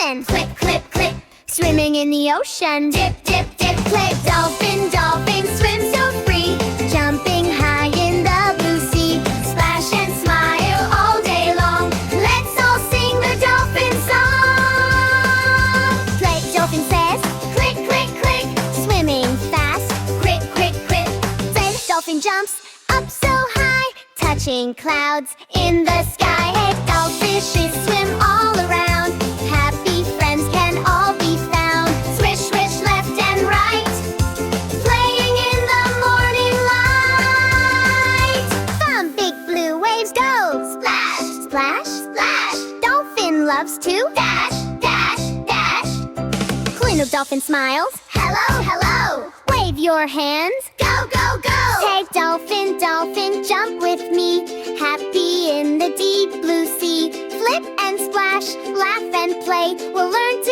dolphin. Clip, clip, clip. Swimming in the ocean. Dip, dip, dip, clip. Dolphin, dolphin, swim so free. Jumping high in the blue sea. Splash and smile all day long. Let's all sing the dolphin song. Play, dolphin says. Click, click, click. Swimming fast. Quick, quick, quick. Play, dolphin jumps up so high. Touching clouds in the sky. Hey, dolphins swim all around. Happy friends can all be found. Swish, swish, left and right. Playing in the morning light. From big blue waves go. Splash, splash, splash. Dolphin loves to dash, dash, dash. Queen of dolphin smiles. Hello, hello. Wave your hands. Go, go, go. Hey, dolphin, dolphin, jump with me. Happy in the deep blue sea. Flip and splash, laugh and play. We'll learn